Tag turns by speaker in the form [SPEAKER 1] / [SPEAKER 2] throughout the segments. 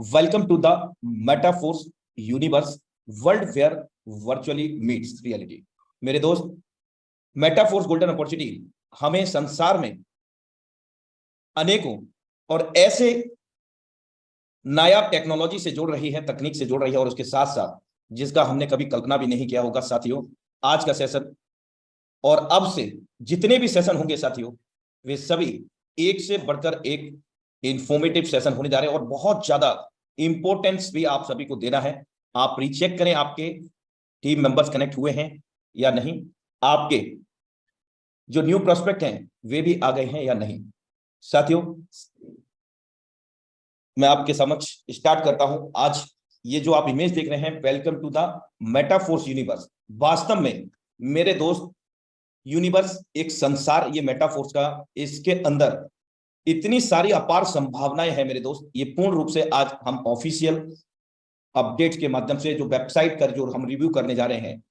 [SPEAKER 1] Welcome to the Metaforce Universe World where virtually meets reality। मेरे दोस्त, metaphors golden opportunity हमें संसार में अनेकों और ऐसे नायाब टेक्नोलॉजी से जोड़ रही है, तकनीक से जोड़ रही है, और उसके साथ साथ जिसका हमने कभी कल्पना भी नहीं किया होगा। साथियों, आज का सेशन और अब से जितने भी सेशन होंगे साथियों, वे सभी एक से बढ़कर एक इंफॉर्मेटिव सेशन होने जा रहे हैं और बहुत ज्यादा इंपॉर्टेंस भी आप सभी को देना है। आप रीचेक करें आपके टीम मेंबर्स कनेक्ट हुए हैं या नहीं, आपके जो न्यू प्रोस्पेक्ट हैं वे भी आ गए हैं या नहीं। साथियों, मैं आपके समक्ष स्टार्ट करता हूं। आज ये जो आप इमेज देख रहे हैं, welcome to the Metaforce universe. वास्तव में मेरे दोस्त, यूनिवर्स एक संसार, ये मेटाफोर्स का, इसके अंदर इतनी सारी अपार संभावनाएं हैं मेरे दोस्त। ये पूर्ण रूप से आज हम ऑफिशियल अपडेट्स के माध्यम से, जो वेबसाइट का जो हम रिव्यू करने जा रहे हैं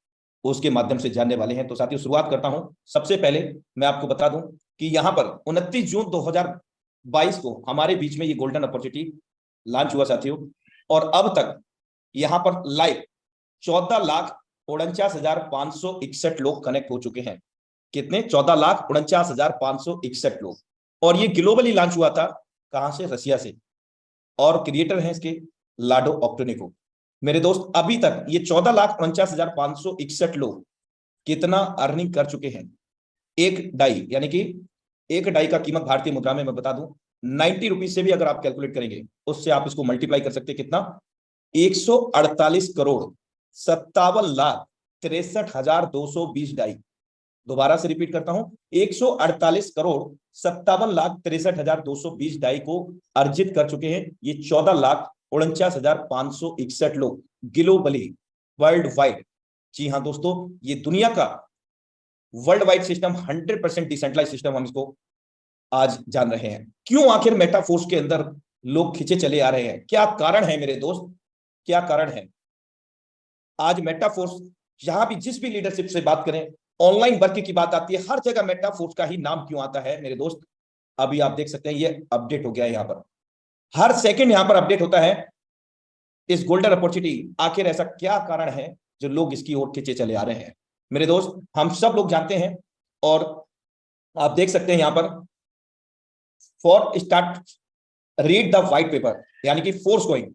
[SPEAKER 1] उसके माध्यम से जानने वाले हैं। तो साथियों, शुरुआत करता हूं। सबसे पहले मैं आपको बता दूं कि यहां पर 29 जून 2022 को हमारे बीच में ये गोल्डन अपॉर्चुनिटी लॉन्च हुआ साथियों, और अब तक यहां पर लाइव 14,49,561 लोग कनेक्ट हो चुके हैं। कितने? 14,49,561 लोग। और ये ग्लोबली लॉन्च हुआ था कहां से? रसिया से। और क्रिएटर हैं इसके लाडो ऑक्टेनिको। मेरे दोस्त, अभी तक ये 14,49,561 लोग कितना अर्निंग कर चुके हैं? एक डाई, यानी कि एक डाई का कीमत भारतीय मुद्रा में मैं बता दूं 90 रुपीज से भी अगर आप कैलकुलेट करेंगे, उससे आप इसको मल्टीप्लाई कर सकते हैं। कितना? 148 करोड़ 57,63,220 डाई। दोबारा से रिपीट करता हूं, 148 करोड़ 57,63,220 डाई को अर्जित कर चुके हैं ये 14,49,561 लोग ग्लोबली, वर्ल्ड वाइड। जी हां दोस्तों, ये दुनिया का world wide system, 100% decentralise system हम इसको आज जान रहे हैं। क्यों आखिर मेटाफोर्स के अंदर लोग खिंचे चले आ रहे हैं? क्या कारण है मेरे दोस्त, क्या कारण है? आज मेटाफोर्स, जहां भी जिस भी लीडरशिप से बात करें, ऑनलाइन वर्क की बात आती है, हर जगह मेटाफोर्स का ही नाम क्यों आता है मेरे दोस्त? अभी आप देख सकते हैं, ये अपडेट हो गया है। यहां पर हर सेकंड यहां पर अपडेट होता है इस गोल्डन अपॉर्चुनिटी। आखिर ऐसा क्या कारण है जो लोग इसकी ओर खिंचे चले आ रहे हैं? मेरे दोस्त, हम सब लोग जानते हैं, और आप देख सकते हैं यहां पर, for start read the white paper, यानी कि फोर्स कॉइन।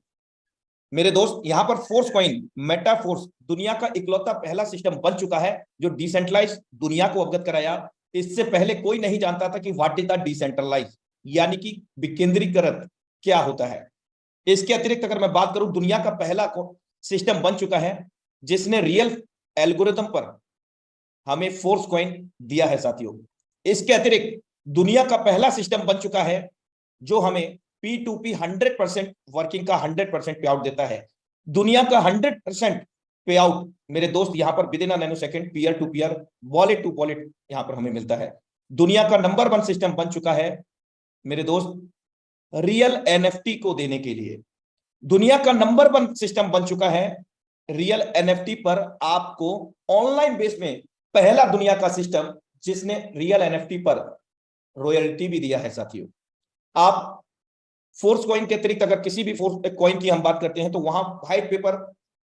[SPEAKER 1] मेरे दोस्त, यहां पर फोर्स कॉइन, मेटाफोर्स दुनिया का इकलौता पहला सिस्टम बन चुका है जो डिसेंट्रलाइज दुनिया को अवगत कराया। इससे पहले कोई नहीं जानता था कि व्हाट इज द डिसेंट्रलाइज, यानी कि विकेंद्रीकृत क्या होता है। इसके अतिरिक्त अगर मैं बात करूं, दुनिया का पहला सिस्टम बन चुका है जिसने रियल एल्गोरिथम पर हमें फोर्स कॉइन दिया है साथियों। इसके अतिरिक्त दुनिया का पहला सिस्टम बन चुका है जो हमें P2P 100% वर्किंग का 100% पे आउट देता है। दुनिया का 100% पे आउट मेरे दोस्त यहां पर within a nano second, peer to peer, wallet to wallet यहां पर हमें मिलता है। दुनिया का नंबर 1 सिस्टम बन चुका है मेरे दोस्त रियल NFT को देने के लिए। दुनिया का नंबर 1 सिस्टम बन चुका है रियल NFT पर आपको ऑनलाइन बेस में पहला दुनिया का सिस्टम जिसने रियल NFT पर रॉयल्टी भी दिया है साथियों। आप फोर्स कॉइन के अतिरिक्त अगर किसी भी फोर्स कॉइन की हम बात करते हैं तो वहां व्हाइट पेपर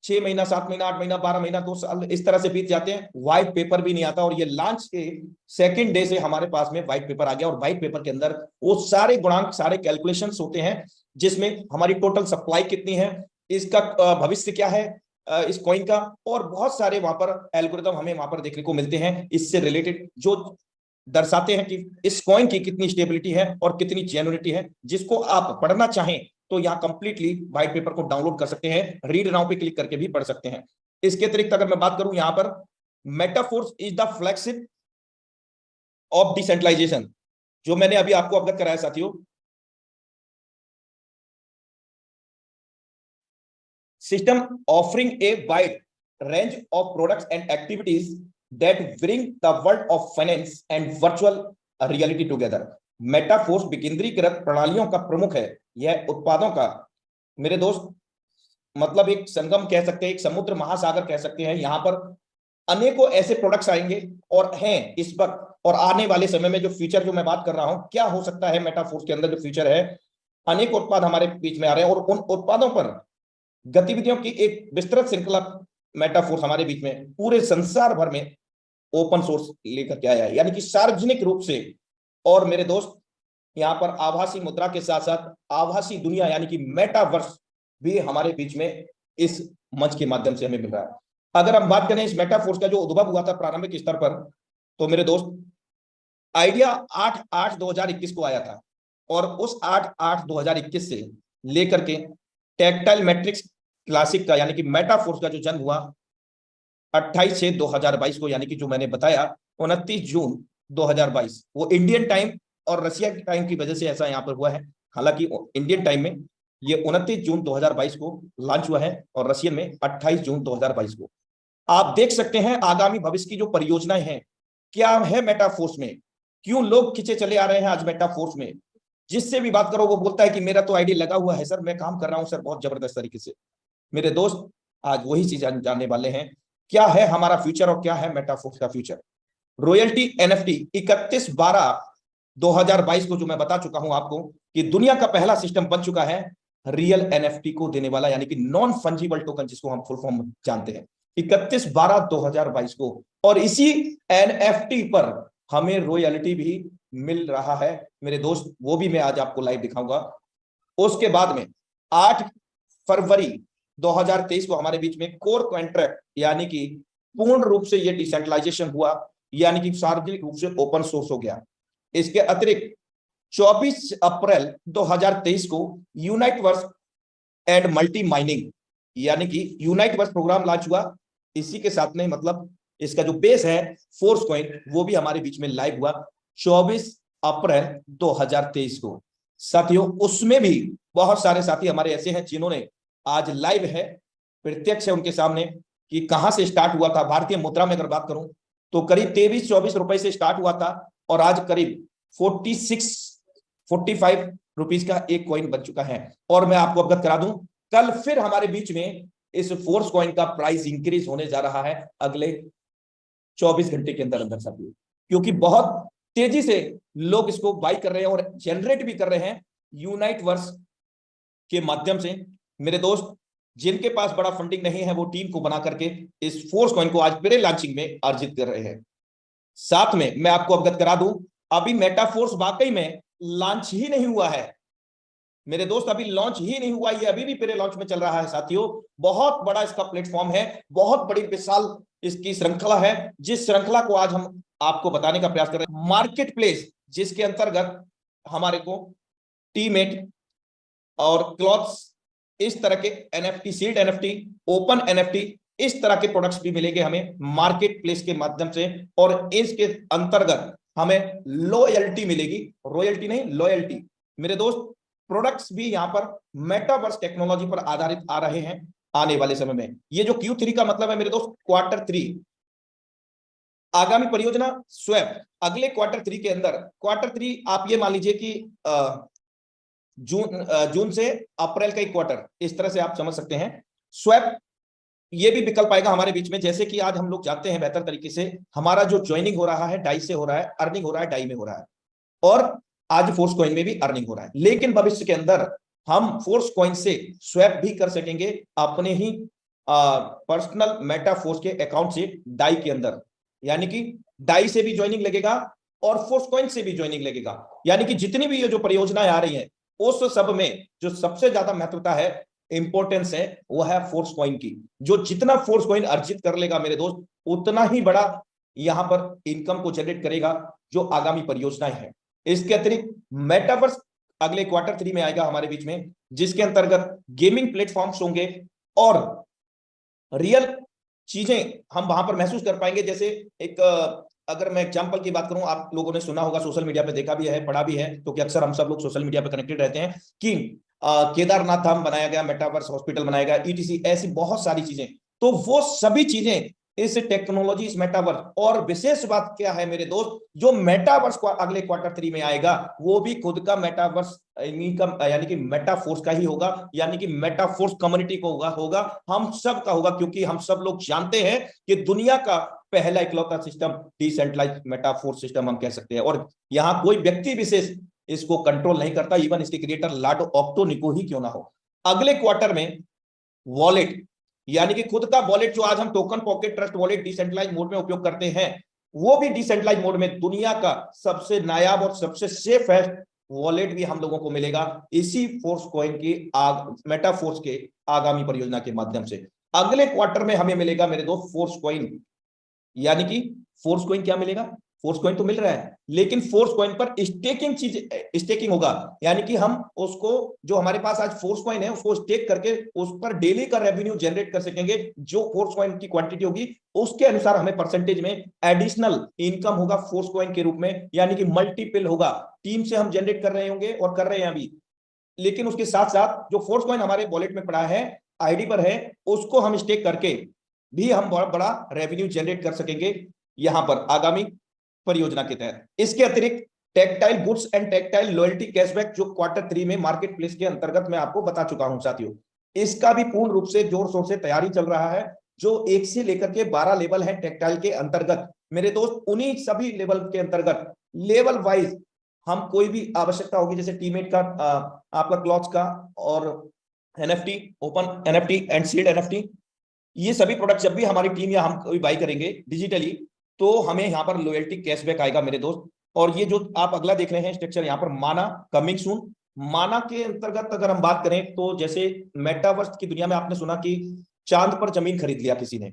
[SPEAKER 1] 6 महीना, 7 महीना, 8 महीना, 12 महीना, 2 साल इस तरह से बीत जाते हैं, व्हाइट पेपर भी नहीं आता। और ये लॉन्च के सेकंड डे से हमारे पास में व्हाइट पेपर आ गया, और व्हाइट पेपर के अंदर वो सारे गुणांक, सारे कैलकुलेशंस होते हैं जिसमें हमारी टोटल सप्लाई कितनी है, इसका भविष्य क्या है इस कॉइन का, और बहुत सारे वहां पर एल्गोरिथम हमें वहां पर देखने को मिलते हैं इससे रिलेटेड, जो दर्शाते हैं कि इस कॉइन की कितनी स्टेबिलिटी है और कितनी जेन्युइनिटी है। जिसको आप पढ़ना चाहें तो यहाँ कंप्लीटली व्हाइट पेपर को डाउनलोड कर सकते हैं, रीड नाउ पे क्लिक करके भी पढ़ सकते हैं। इसके अतिरिक्त अगर मैं बात करूं, यहां पर Metaforce is the flagship of decentralisation, जो मैंने अभी आपको अवगत कराया साथियों। System offering a wide range of products and activities that bring the world of finance and virtual reality together। Metaforce विकेंद्रीकृत प्रणालियों का प्रमुख है। यह उत्पादों का मेरे दोस्त मतलब एक संगम कह सकते हैं, एक समुद्र महासागर कह सकते हैं। यहां पर अनेकों ऐसे प्रोडक्ट्स आएंगे और हैं इस वक्त, और आने वाले समय में जो फ्यूचर जो मैं बात कर रहा हूं, क्या हो सकता है मेटाफोर्स के अंदर जो फ्यूचर है, अनेक उत्पाद हमारे बीच में आ रहे हैं और उन उत्पादों पर गतिविधियों की एक विस्तृत श्रृंखला मेटाफोर्स हमारे बीच में पूरे संसार भर में ओपन सोर्स लेकर के आया है, यानी कि सार्वजनिक रूप से। और मेरे दोस्त, यहाँ पर आभासी मुद्रा के साथ साथ आभासी दुनिया यानी कि मेटावर्स भी हमारे बीच में इस मंच के माध्यम से हमें मिल रहा है। अगर हम बात करें इस मेटाफोर्स का जो उद्भव हुआ था प्रारंभिक स्तर पर, तो मेरे दोस्त आइडिया 8/8/2021 को आया था और उस 8/8/2021 से लेकर के टैक्टाइल मैट्रिक्स क्लासिक का यानी कि मेटाफोर्स का जो जन्म हुआ 28/6/2022 को, यानी कि जो मैंने बताया 29 जून 2022, वो इंडियन टाइम और रशिया के टाइम की वजह से ऐसा यहाँ पर हुआ है। हालांकि इंडियन टाइम में ये 29 जून 2022 को लॉन्च हुआ है और रशियन में 28 जून 2022 को। आप देख सकते हैं आगामी भविष्य की जो परियोजनाएं हैं क्या है मेटाफोर्स में, क्यों लोग खींचे चले आ रहे हैं आज मेटाफोर्स में। जिससे भी बात करो वो बोलता है कि मेरा तो आईडी लगा हुआ है सर, मैं काम कर रहा हूं सर बहुत जबरदस्त तरीके से। मेरे दोस्त, आज वही चीज जानने वाले हैं, क्या है हमारा फ्यूचर और क्या है मेटाफोर्स का फ्यूचर। रॉयल्टी एनएफटी 31/12/2022 को जो मैं बता चुका हूं आपको कि दुनिया का पहला सिस्टम बन चुका है रियल एनएफटी को देने वाला, यानी कि नॉन फंजिबल टोकन, जिसको हम फुल फॉर्म जानते हैं, 31/12/2022 को। और इसी एनएफटी पर हमें रॉयल्टी भी मिल रहा है मेरे दोस्त, वो भी मैं आज आपको लाइव दिखाऊंगा। उसके बाद में 8 फरवरी 2023 को हमारे बीच में कोर कॉन्ट्रैक्ट यानी कि पूर्ण रूप से ये डिसेंट्रलाइजेशन हुआ, यानी कि सार्वजनिक रूप से ओपन सोर्स हो गया। इसके अतिरिक्त 24 अप्रैल 2023 को Unite verse and multi mining यानी कि यूनाइट वर्स प्रोग्राम लॉन्च हुआ। इसी के साथ में मतलब इसका जो बेस है फोर्स कॉइन वो भी हमारे बीच में लाइव हुआ 24 अप्रैल 2023 को। साथियों, उसमें भी बहुत सारे साथी हमारे ऐसे हैं जिन्होंने आज लाइव है, प्रत्यक्ष है उनके सामने कि कहां से स्टार्ट हुआ था। भारतीय मुद्रा में अगर बात करूं तो करीब 23-24 रुपए से स्टार्ट हुआ था और आज करीब 46-45 रुपीज का एक कॉइन बन चुका है। और मैं आपको अवगत करा दूं, कल फिर हमारे बीच में इस फोर्स कॉइन का प्राइस इंक्रीज होने जा रहा है अगले 24 घंटे के अंदर अंदर साथियों, क्योंकि बहुत तेजी से लोग इसको बाई कर रहे हैं और जनरेट भी कर रहे हैं यूनाइट वर्स के माध्यम से। मेरे दोस्त, जिनके पास बड़ा फंडिंग नहीं है वो टीम को बना करके इस फोर्स कॉइन को आज प्रे लॉन्चिंग में अर्जित कर रहे हैं। साथ में मैं आपको अवगत करा दूं, अभी मेटाफोर्स वाकई में लॉन्च ही नहीं हुआ है मेरे दोस्त, अभी लॉन्च ही नहीं हुआ, ये अभी भी प्रे लॉन्च में चल रहा है साथियों। बहुत बड़ा इसका प्लेटफॉर्म है, बहुत बड़ी विशाल इसकी श्रृंखला है, जिस श्रृंखला को आज हम आपको बताने का प्रयास कर रहे हैं। मार्केट प्लेस जिसके अंतर्गत हमारे को टीमेट और क्लॉथ्स, इस तरह के NFT, sealed NFT, open NFT, इस तरह के प्रोडक्ट्स भी मिलेंगे हमें मार्केट प्लेस के माध्यम से। और इसके अंतर्गत हमें लॉयल्टी मिलेगी, रॉयल्टी नहीं लॉयल्टी। मेरे दोस्त, प्रोडक्ट्स भी यहां पर मेटावर्स टेक्नोलॉजी पर आधारित आ रहे हैं आने वाले समय में। ये जो Q3 का मतलब है मेरे दोस्त Q3, आगामी परियोजना स्वैप अगले Q3 के अंदर। Q3 आप ये मान लीजिए कि जून से अप्रैल का एक क्वार्टर, इस तरह से आप समझ सकते हैं। स्वैप ये भी विकल्प आएगा हमारे बीच में, जैसे कि आज हम लोग जानते हैं बेहतर तरीके से हमारा जो ज्वाइनिंग हो रहा है डाई से हो रहा है, अर्निंग हो रहा है डाई में हो रहा है, और आज फोर्स कॉइन में भी अर्निंग हो रहा है। लेकिन भविष्य के अंदर हम फोर्स कॉइन से स्वैप भी कर सकेंगे अपने ही पर्सनल मेटा फोर्स के अकाउंट से डाई के अंदर, यानी कि डाई से भी ज्वाइनिंग लगेगा और फोर्स कॉइन से भी ज्वाइनिंग लगेगा। यानी कि जितनी भी ये जो परियोजनाएं आ रही हैं उस सब में जो सबसे ज्यादा महत्वता है, इंपॉर्टेंस है, वो है फोर्स कॉइन की। जो जितना फोर्स कॉइन अर्जित कर लेगा मेरे दोस्त, उतना ही बड़ा यहां पर इनकम को जनरेट करेगा जो आगामी परियोजनाएं हैं। इसके अतिरिक्त मेटावर्स अगले Q3 में आएगा हमारे बीच में, जिसके अंतर्गत गेमिंग प्लेटफॉर्म्स होंगे और रियल चीजें हम वहां पर महसूस कर पाएंगे। जैसे एक अगर मैं एग्जांपल की बात करूं, आप लोगों ने सुना होगा, सोशल मीडिया पे देखा भी है, पढ़ा भी है, क्योंकि अक्सर हम सब लोग सोशल मीडिया पे कनेक्टेड रहते हैं कि केदारनाथ धाम बनाया गया, मेटावर्स हॉस्पिटल बनाया गया, ईटीसी, ऐसी बहुत सारी चीजें। तो वो सभी चीजें इस टेक्नोलॉजी, इस मेटावर्स, और विशेष बात क्या है मेरे दोस्त, जो मेटावर्स को अगले Q3 में आएगा वो भी खुद का मेटावर्स यानी कि मेटाफोर्स का ही होगा, यानी कि मेटाफोर्स कम्युनिटी को होगा, हम सब का होगा, क्योंकि हम सब लोग जानते हैं कि दुनिया का पहला इकलौता सिस्टम डिसेंट्रलाइज्ड मेटाफोर्स सिस्टम हम कह सकते हैं। और यहां कोई व्यक्ति विशेष इसको कंट्रोल नहीं करता, इवन इसके क्रिएटर लाडो ऑक्टोनिको ही क्यों ना हो। अगले क्वार्टर में वॉलेट, यानी कि खुद का वॉलेट जो आज हम TokenPocket Trust Wallet decentralise mode में उपयोग करते हैं, वो भी डिसेंट्रलाइज मोड में दुनिया का सबसे नायाब और सबसे सेफेस्ट वॉलेट भी हम लोगों को मिलेगा इसी फोर्स कॉइन की मेटा फोर्स के आगामी परियोजना के माध्यम से। अगले क्वार्टर में हमें मिलेगा मेरे दोस्त फोर्स कॉइन, यानी कि फोर्स कॉइन क्या मिलेगा, फोर्स कॉइन तो मिल रहा है, लेकिन फोर्स कॉइन पर स्टेकिंग होगा, यानी कि हम उसको, जो हमारे पास आज फोर्स कॉइन है उसको स्टेक करके उस पर डेली का रेवेन्यू जनरेट कर सकेंगे। जो फोर्स कॉइन की क्वांटिटी होगी उसके अनुसार हमें परसेंटेज में एडिशनल इनकम होगा फोर्स कॉइन के रूप में, यानी कि मल्टीपल होगा। टीम से हम जनरेट कर रहे होंगे और कर रहे हैं अभी, लेकिन उसके साथ साथ जो फोर्स कॉइन हमारे वॉलेट में पड़ा है, आईडी पर है, उसको हम स्टेक करके भी हम बहुत बड़ा रेवेन्यू जनरेट कर सकेंगे यहां पर आगामी परियोजना के तहत। इसके अतिरिक्त tactile goods and tactile loyalty cashback जो क्वार्टर 3 में मार्केट प्लेस के अंतर्गत मैं आपको बता चुका हूं साथियों, इसका भी पूर्ण रूप से जोर शोर से तैयारी चल रहा है। जो 1 से लेकर के 12 लेवल है टेक्टाइल के अंतर्गत मेरे दोस्त, उन्हीं सभी लेवल के अंतर्गत लेवल वाइज हम कोई भी आवश्यकता होगी, जैसे टीमेट का, आपका क्लॉथ्स का, और NFT, open NFT and sealed NFT, ये सभी प्रोडक्ट जब भी हमारी टीम या हम कोई बाई करेंगे डिजिटली, तो हमें यहाँ पर लॉयल्टी कैशबैक आएगा मेरे दोस्त। और ये जो आप अगला देख रहे हैं स्ट्रक्चर यहाँ पर, माना कमिंग सून, माना के अंतर्गत अगर हम बात करें तो जैसे मेटावर्स की दुनिया में आपने सुना कि चांद पर जमीन खरीद लिया किसी ने,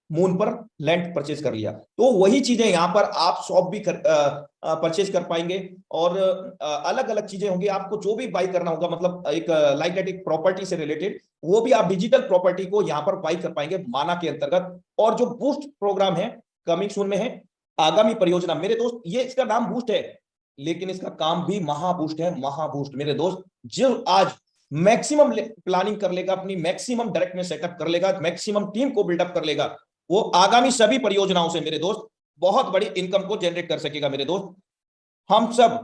[SPEAKER 1] मून पर लैंड परचेज कर लिया, तो वही चीजें यहाँ पर आप शॉप भी परचेज कर पाएंगे, और अलग अलग चीजें होंगी। आपको जो भी बाई करना होगा, मतलब एक लाइक दैट एक प्रॉपर्टी से रिलेटेड, वो भी आप डिजिटल प्रॉपर्टी को यहाँ पर बाई कर पाएंगे माना के अंतर्गत। और जो बूस्ट प्रोग्राम है कमिंग सून में है आगामी परियोजना मेरे दोस्त, ये इसका नाम बूस्ट है, लेकिन इसका काम भी महाबूस्ट है, महाबूस्ट मेरे दोस्त। जो आज मैक्सिमम प्लानिंग कर लेगा, अपनी मैक्सिमम डायरेक्ट में सेटअप कर लेगा, मैक्सिमम टीम को बिल्डअप कर लेगा, वो आगामी सभी परियोजनाओं से मेरे दोस्त बहुत बड़ी इनकम को जनरेट कर सकेगा मेरे दोस्त। हम सब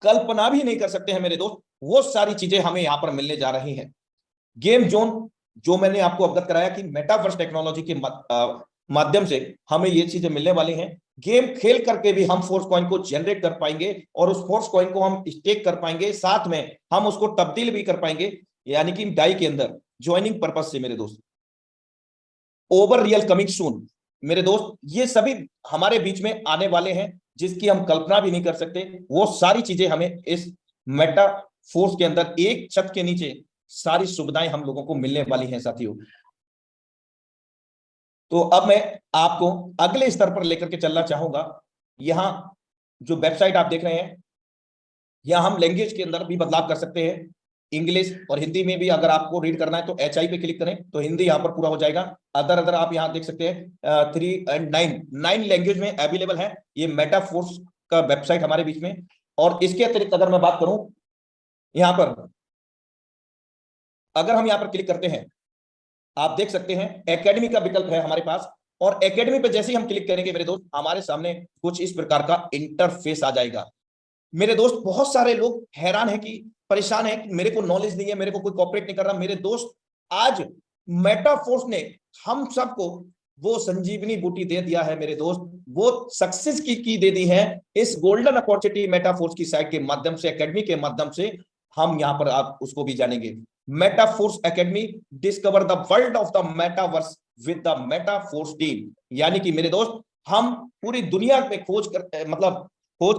[SPEAKER 1] कल्पना भी नहीं कर सकते हैं मेरे दोस्त, वो सारी चीजें हमें यहां पर मिलने जा रही हैं। गेम जोन जो मैंने आपको अवगत कराया कि मेटावर्स टेक्नोलॉजी के माध्यम से हमें ये चीजें मिलने वाली हैं। गेम खेल करके भी हम फोर्स कॉइन को जनरेट कर पाएंगे, और उस फोर्स कॉइन को हम स्टेक कर पाएंगे, साथ में हम उसको तब्दील भी कर पाएंगे, यानी कि डाई के अंदर ज्वाइनिंग पर्पज से मेरे दोस्त। ओवर रियल कमिंग सून मेरे दोस्त, ये सभी हमारे बीच में आने वाले हैं जिसकी हम कल्पना भी नहीं कर सकते। वो सारी चीजें हमें इस मेटा फोर्स के अंदर एक छत के नीचे सारी सुविधाएं हम लोगों को मिलने वाली हैं साथियों। तो अब मैं आपको अगले स्तर पर लेकर के चलना चाहूंगा। यहां जो वेबसाइट आप देख रहे हैं, यहां हम लैंग्वेज के अंदर भी बदलाव कर सकते हैं, इंग्लिश और हिंदी में भी अगर आपको रीड करना है तो HI पे क्लिक करें तो हिंदी यहां पर पूरा हो जाएगा। अदर आप यहां देख सकते हैं 3 and 9 लैंग्वेज में अवेलेबल है ये मेटा फोर्स का वेबसाइट हमारे बीच में। और इसके अतिरिक्त अगर मैं बात करूं, यहां पर अगर हम यहां पर क्लिक करते हैं, आप देख सकते हैं एकेडमी का विकल्प है हमारे पास, और एकेडमी पे जैसे ही हम क्लिक करेंगे मेरे दोस्त, हमारे सामने कुछ इस प्रकार का इंटरफेस आ जाएगा। मेरे दोस्त बहुत सारे लोग हैरान है कि परेशान है कि मेरे को नॉलेज नहीं है, मेरे को कोई कॉपरेट नहीं कर रहा। मेरे दोस्त आज मेटाफोर्स ने हम सबको वो संजीवनी बूटी दे दिया है मेरे दोस्त, वो सक्सेस की दे दी है इस गोल्डन अपॉर्चुनिटी मेटाफोर्स की साइट के माध्यम से, एकेडमी के माध्यम से। हम यहां पर आप उसको भी जानेंगे, Metaforce academy, discover the world of the metaverse with the Metaforce team. यानी कि मेरे दोस्त हम पूरी दुनिया में खोज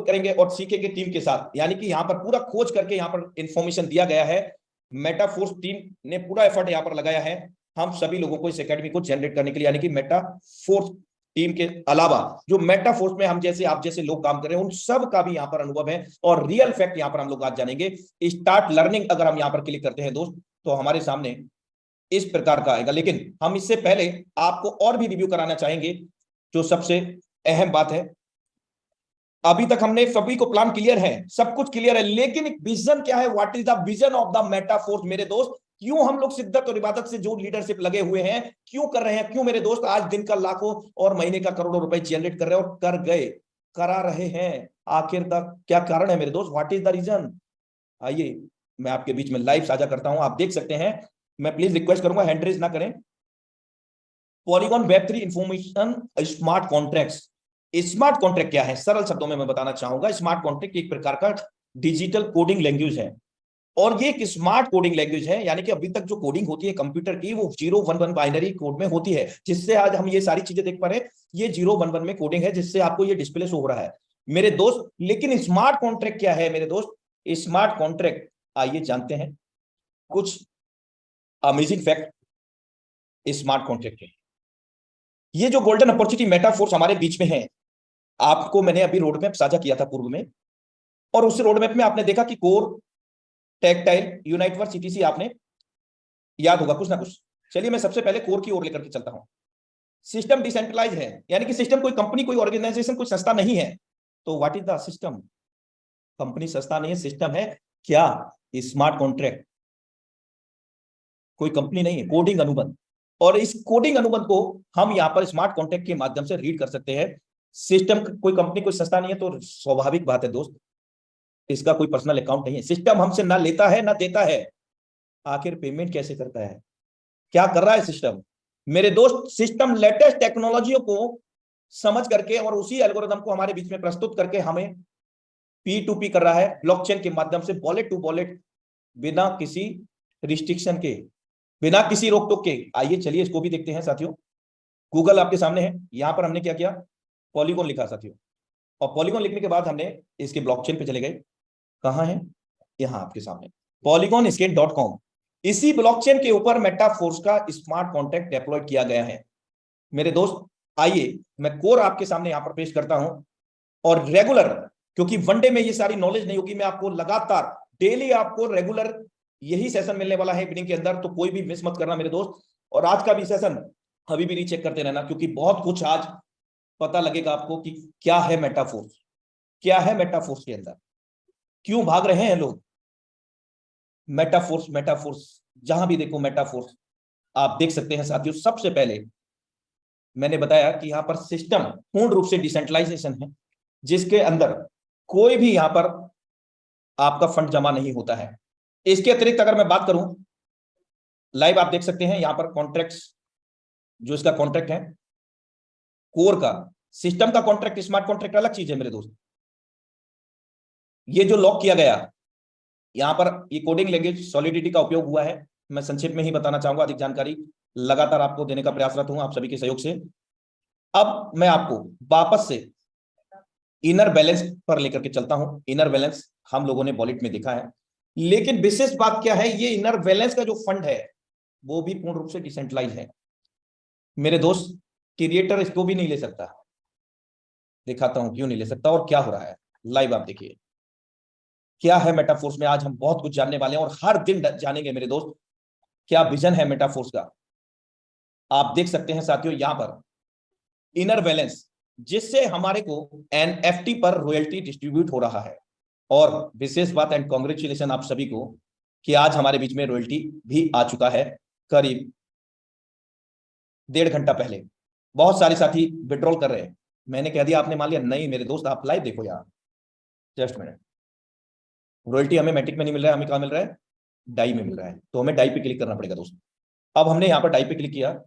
[SPEAKER 1] करेंगे और सीखेंगे टीम के साथ। यानी कि यहाँ पर पूरा खोज करके यहाँ पर इंफॉर्मेशन दिया गया है, मेटाफोर्स टीम ने पूरा एफर्ट यहाँ पर लगाया है हम सभी लोगों को इस एकेडमी को जनरेट करने के लिए। यानी कि मेटाफोर्स टीम के अलावा जो मेटाफोर्स में हम जैसे आप जैसे लोग काम कर रहे हैं, उन सब का भी यहाँ पर अनुभव है और रियल फैक्ट यहाँ पर हम लोग आज जानेंगे। स्टार्ट लर्निंग अगर हम यहाँ पर क्लिक करते हैं दोस्त, तो हमारे सामने इस प्रकार का आएगा। लेकिन हम इससे पहले आपको और भी रिव्यू कराना चाहेंगे। जो सबसे अहम बात है, अभी तक हमने सभी को प्लान क्लियर है, सब कुछ क्लियर है, लेकिन एक विजन क्या है, what is the vision of the Metaforce मेरे दोस्त। क्यों हम लोग शिद्दत और इबादत से जो लीडरशिप लगे हुए हैं, क्यों कर रहे हैं, क्यों मेरे दोस्त आज दिन का लाखों और महीने का करोड़ों रुपए जनरेट कर रहे हैं और कर गए, करा रहे हैं, आखिर तक क्या कारण है मेरे दोस्त, व्हाट इज द रीजन। आइए मैं आपके बीच में लाइव साझा करता हूं, आप देख सकते हैं। मैं प्लीज रिक्वेस्ट करूंगा हैंड रेज ना करें। Polygon web 3 information smart contracts. Smart contract क्या है, सरल शब्दों में मैं बताना चाहूंगा। स्मार्ट कॉन्ट्रैक्ट एक प्रकार का डिजिटल कोडिंग लैंग्वेज है, और ये एक स्मार्ट कोडिंग लैंग्वेज है। यानी कि अभी तक जो कोडिंग होती है कंप्यूटर की, वो 0-1-1 बाइनरी कोड में होती है, जिससे आज हम ये सारी चीजें देख पा रहे हैं। ये 0-1-1 में कोडिंग है, जिससे आपको ये डिस्प्ले शो हो रहा है मेरे दोस्त। लेकिन स्मार्ट कॉन्ट्रैक्ट क्या है मेरे दोस्त? स्मार्ट कॉन्ट्रैक्ट, आइए जानते हैं कुछ अमेजिंग फैक्ट स्मार्ट कॉन्ट्रैक्ट है। ये जो गोल्डन अपॉर्चुनिटी मेटाफोर्स हमारे बीच में है, आपको मैंने अभी रोड मैप साझा किया था पूर्व में, और उस रोड मैप में आपने देखा कि कोर, टैक्टाइल, यूनाइटवर्स, सीटीसी आपने याद होगा कुछ ना कुछ। चलिए मैं सबसे पहले कोर की ओर लेकर के चलता हूं। सिस्टम डिसेंट्रलाइज है, यानी कि सिस्टम कोई कंपनी, कोई ऑर्गेनाइजेशन, कोई संस्था नहीं है। तो what is the system? Company, संस्था नहीं है, सिस्टम है क्या? Smart contract. कोई कंपनी नहीं है, कोडिंग अनुबंध। और इस कोडिंग अनुबंध को हम यहां पर स्मार्ट कॉन्ट्रैक्ट के माध्यम से रीड कर सकते हैं। सिस्टम कोई कंपनी, कोई संस्था नहीं है, तो स्वाभाविक बात है दोस्त, इसका कोई पर्सनल अकाउंट नहीं है। सिस्टम हमसे ना लेता है ना देता है, आखिर पेमेंट कैसे करता है? क्या कर रहा है सिस्टम मेरे दोस्त? सिस्टम लेटेस्ट टेक्नोलॉजियों को समझ करके और उसी एल्गोरिथम को हमारे बीच में प्रस्तुत करके हमें P2P कर रहा है, ब्लॉकचेन के माध्यम से, वॉलेट टू वॉलेट, बिना किसी रिस्ट्रिक्शन के, बिना किसी रोक टोक के। आइए चलिए इसको भी देखते हैं साथियों। गूगल आपके सामने है, यहां पर हमने क्या किया? पॉलीगॉन लिखा साथियों, और पॉलीगॉन लिखने के बाद हमने इसके ब्लॉकचेन पे चले गए। कहां है? यहां आपके सामने polygonskate.com। इसी ब्लॉकचेन के ऊपर मेटाफोर्स का स्मार्ट कॉन्ट्रैक्ट डेप्लॉय किया गया है मेरे दोस्त। आइए मैं कोर आपके सामने यहां पर पेश करता हूं, और रेगुलर, क्योंकि वनडे में ये सारी नॉलेज नहीं होगी, मैं आपको लगातार डेली आपको रेगुलर यही सेशन मिलने वाला है इवनिंग के अंदर, तो कोई भी मिस मत करना मेरे दोस्त। और आज का भी सेशन अभी भी रीचेक करते रहना, क्योंकि बहुत कुछ आज पता लगेगा आपको कि क्या है मेटाफोर्स, क्या है मेटाफोर्स के अंदर, क्यों भाग रहे हैं लोग। मेटाफोर्स, मेटाफोर्स, जहां भी देखो मेटाफोर्स आप देख सकते हैं साथियों। सबसे पहले मैंने बताया कि यहां पर सिस्टम पूर्ण रूप से डिसेंट्रलाइजेशन है, जिसके अंदर कोई भी यहां पर आपका फंड जमा नहीं होता है। इसके अतिरिक्त अगर मैं बात करूं, लाइव आप देख सकते हैं यहां पर कॉन्ट्रैक्ट्स, जो इसका कॉन्ट्रैक्ट है कोर का। सिस्टम का कॉन्ट्रैक्ट, स्मार्ट कॉन्ट्रैक्ट अलग चीज है मेरे दोस्त। ये जो लॉक किया गया, यहां पर ये कोडिंग लैंग्वेज सॉलिडिटी का उपयोग हुआ है। मैं संक्षेप में ही बताना चाहूंगा, अधिक जानकारी लगातार आपको देने का प्रयासरत हूं आप सभी के सहयोग से। अब मैं आपको वापस से इनर बैलेंस पर लेकर के चलता हूं। इनर बैलेंस हम लोगों ने वॉलेट में देखा है, लेकिन विशेष बात क्या है, ये इनर बैलेंस का जो फंड है वो भी पूर्ण रूप से डिसेंट्रलाइज है मेरे दोस्त। क्रिएटर इसको भी नहीं ले सकता। दिखाता हूं क्यों नहीं ले सकता और क्या हो रहा है, लाइव आप देखिए। क्या है मेटाफोर्स में, आज हम बहुत कुछ जानने वाले हैं और हर दिन जानेंगे मेरे दोस्त। क्या विजन है मेटाफोर्स का, आप देख सकते हैं साथियों यहां पर इनर बैलेंस, जिससे हमारे को एनएफटी पर रॉयल्टी डिस्ट्रीब्यूट हो रहा है। और विशेष बात, एंड कॉन्ग्रेचुलेशन आप सभी को, कि आज हमारे बीच में रॉयल्टी भी आ चुका है, करीब 1.5 घंटा पहले। बहुत सारे साथी विड्रॉल कर रहे हैं, मैंने कह दिया, आपने मान लिया नहीं मेरे दोस्त, आप लाइव देखो यार। जस्ट मिनट, रॉयल्टी हमें मैटिक में नहीं मिल रहा है, हमें कहां मिल रहा है? डाई में मिल रहा है, तो हमें डाई पे क्लिक करना पड़ेगा दोस्त। अब हमने यहाँ पर डाई पे क्लिक किया,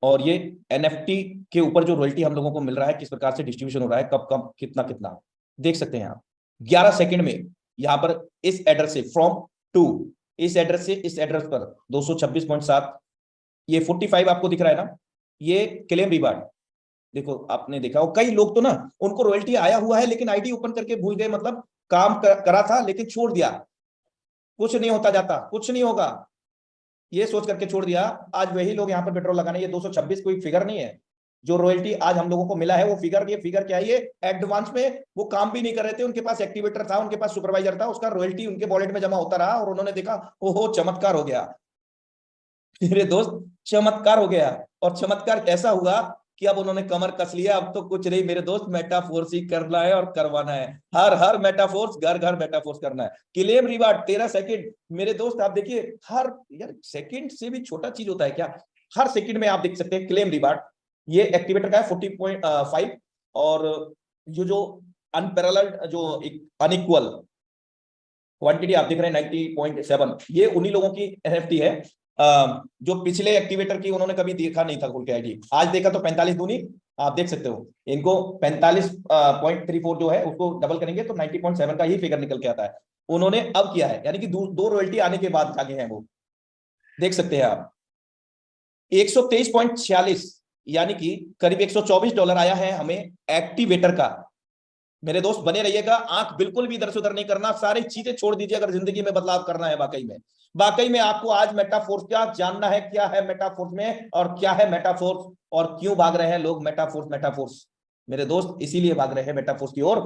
[SPEAKER 1] और ये एनएफटी के ऊपर जो रॉयल्टी हम लोगों को मिल रहा है, किस प्रकार से डिस्ट्रीब्यूशन हो रहा है, कब कब कितना कितना, देख सकते हैं आप। 11 सेकंड में यहाँ पर इस एड्रेस से फ्रॉम टू, इस एड्रेस से इस एड्रेस पर 226.7, ये 45 आपको दिख रहा है ना, ये क्लेम रिवार्ड। देखो आपने देखा, और कई लोग तो ना, उनको रॉयल्टी आया हुआ है लेकिन आईडी ओपन करके भूल गए, मतलब काम करा था लेकिन छोड़ दिया, कुछ नहीं होता जाता, कुछ नहीं होगा, ये सोच करके छोड़ दिया। आज वही लोग यहाँ पर पेट्रोल लगाने, ये 226 कोई फिगर नहीं है जो रॉयल्टी आज हम लोगों को मिला है, वो फिगर नहीं है। फिगर क्या है? ये एडवांस में वो काम भी नहीं कर रहे थे, उनके पास एक्टिवेटर था, उनके पास सुपरवाइजर था, उसका रॉयल्टी उनके वॉलेट में जमा होता रहा, और उन्होंने देखा ओहो चमत्कार हो गया मेरे दोस्त, चमत्कार हो गया। और चमत्कार कैसा हुआ कि अब उन्होंने कमर कस लिया, अब तो कुछ नहीं मेरे दोस्त, मेटाफोर्स ही करना है और करवाना है। हर हर मेटाफोर्स, घर घर मेटाफोर्स करना है। क्लेम रिवार्ड 13 सेकंड मेरे दोस्त, आप देखिए, हर यार सेकंड से भी छोटा चीज होता है क्या? हर सेकंड में आप देख सकते हैं क्लेम रिवार्ड। ये एक्टिवेटर का है 40.5, और जो अनपैरेलल्ड, जो अनइक्वल क्वांटिटी आप देख रहे हैं 90.7, ये उन्हीं लोगों की एनएफटी है जो पिछले एक्टिवेटर की उन्होंने कभी देखा नहीं था खोल के आईडी, आज देखा तो 45 दूनी आप देख सकते हो इनको 45.34 जो है उसको डबल करेंगे तो 90.7 का ही फिगर निकल के आता है। उन्होंने अब किया है, यानी कि दो रॉयल्टी आने के बाद जागे हैं वो, देख सकते हैं आप। 123.46 यानी कि करीब $124 आया है हमें एक्टिवेटर का। मेरे दोस्त बने रहिएगा, आंख बिल्कुल भी इधर से उधर नहीं करना, सारी चीजें छोड़ दीजिए अगर जिंदगी में बदलाव करना है वाकई में आपको आज मेटाफोर्स क्या जानना है, क्या है मेटाफोर्स में और क्या है मेटाफोर्स, और क्यों भाग रहे हैं लोग मेटाफोर्स मेटाफोर्स। मेरे दोस्त इसीलिए भाग रहे हैं मेटाफोर्स की ओर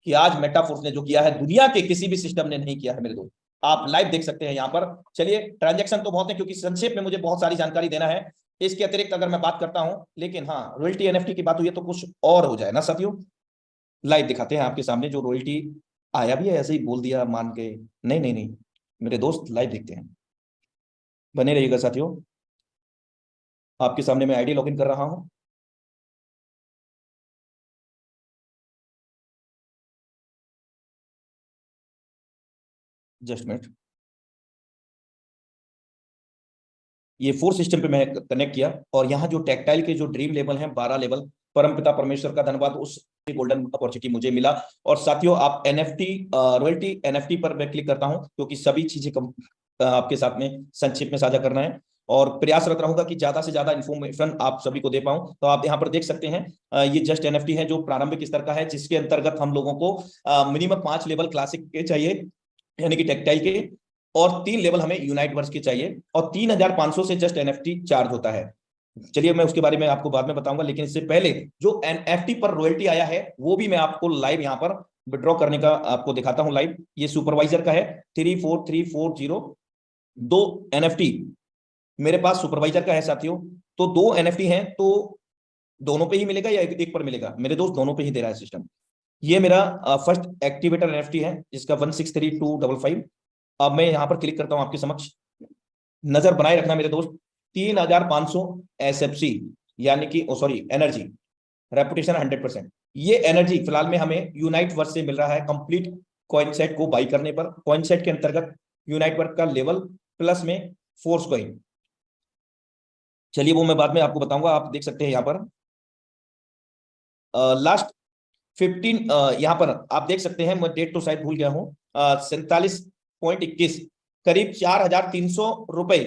[SPEAKER 1] कि आज मेटाफोर्स ने जो किया है दुनिया के किसी भी सिस्टम ने नहीं किया है मेरे दोस्त। आप लाइव देख सकते हैं यहाँ पर। चलिए, ट्रांजैक्शन तो बहुत है क्योंकि संक्षेप में मुझे बहुत सारी जानकारी देना है, इसके अतिरिक्त अगर मैं बात करता हूं, लेकिन हाँ रॉयल्टी एनएफटी की बात हुई है तो कुछ और हो जाए ना साथियों। लाइव दिखाते हैं आपके सामने जो रॉयल्टी आया भी है, ऐसे ही बोल दिया मान के, नहीं नहीं नहीं मेरे दोस्त, लाइव देखते हैं, बने रहिएगा साथियों। आपके सामने मैं आईडी लॉगिन कर रहा हूं। Just minute. ये फोर सिस्टम पे मैं कनेक्ट किया और यहाँ जो टेक्टाइल के जो ड्रीम लेवल हैं 12 लेवल, परमपिता परमेश्वर का धन्यवाद, उस गोल्डन अपॉर्चुनिटी मुझे मिला। और साथियों आप एनएफटी रॉयल्टी एनएफटी पर मैं क्लिक करता हूं क्योंकि सभी चीजें आपके साथ में संक्षिप्त में साझा करना है और प्रयासरत रहूंगा कि ज्यादा से ज्यादा इन्फॉर्मेशन आप सभी को दे पाऊं। तो आप यहाँ पर देख सकते हैं ये जस्ट एनएफटी है जो प्रारंभिक स्तर का है, जिसके अंतर्गत हम लोगों को मिनिमम 5 लेवल क्लासिक के चाहिए यानी कि टेक्टाइल के, और 3 लेवल हमें यूनाइट वर्स के चाहिए, और 3,500 से जस्ट एनएफटी चार्ज होता है। चलिए मैं उसके बारे में आपको बाद में बताऊंगा, लेकिन इससे पहले जो एनएफटी पर रॉयल्टी आया है वो भी मैं आपको लाइव यहाँ पर विड्रॉ करने का आपको दिखाता हूं लाइव। ये सुपरवाइजर का है 34340, दो एनएफटी मेरे पास सुपरवाइजर का है साथियों। तो दो एनएफटी हैं तो दोनों पे ही मिलेगा या एक पर मिलेगा? मेरे दोस्त दोनों पे ही दे रहा है सिस्टम। ये मेरा फर्स्ट एक्टिवेटर एनएफटी है जिसका 163,255। अब मैं यहां पर क्लिक करता हूं आपके समक्ष, नजर बनाए रखना मेरे दोस्त। 3,500 एसएफसी यानी कि सॉरी एनर्जी, रेपुटेशन 100%। ये एनर्जी फिलहाल में हमें यूनाइट वर्स से मिल रहा है कंप्लीट कॉइन सेट को बाई करने पर। कॉइन सेट के अंतर्गत यूनाइट वर्स का लेवल प्लस में फोर्स कॉइन, चलिए वो मैं बाद में आपको बताऊंगा। आप देख सकते हैं यहाँ पर लास्ट 15, यहाँ पर आप देख सकते हैं, मैं डेट तो शायद भूल गया हूँ, 47.21, करीब 4,300 रुपए